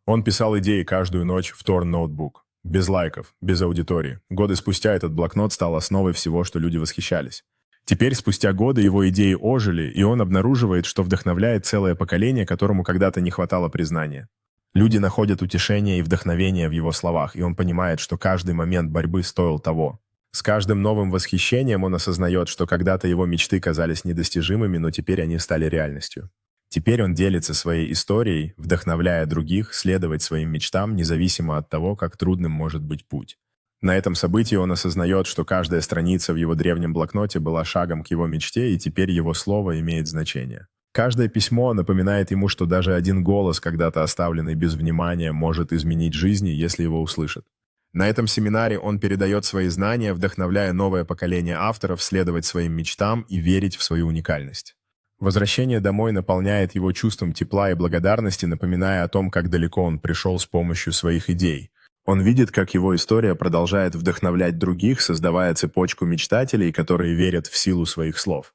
Он писал идеи каждую ночь в Tor Notebook. Без лайков, без аудитории. Годы спустя этот блокнот стал основой всего, что люди восхищались. Теперь, спустя годы, его идеи ожили, и он обнаруживает, что вдохновляет целое поколение, которому когда-то не хватало признания. Люди находят утешение и вдохновение в его словах, и он понимает, что каждый момент борьбы стоил того. С каждым новым восхищением он осознает, что когда-то его мечты казались недостижимыми, но теперь они стали реальностью. Теперь он делится своей историей, вдохновляя других следовать своим мечтам, независимо от того, как трудным может быть путь. На этом событии он осознает, что каждая страница в его древнем блокноте была шагом к его мечте, и теперь его слово имеет значение. Каждое письмо напоминает ему, что даже один голос, когда-то оставленный без внимания, может изменить жизни, если его услышат. На этом семинаре он передает свои знания, вдохновляя новое поколение авторов следовать своим мечтам и верить в свою уникальность. Возвращение домой наполняет его чувством тепла и благодарности, напоминая о том, как далеко он пришел с помощью своих идей. Он видит, как его история продолжает вдохновлять других, создавая цепочку мечтателей, которые верят в силу своих слов.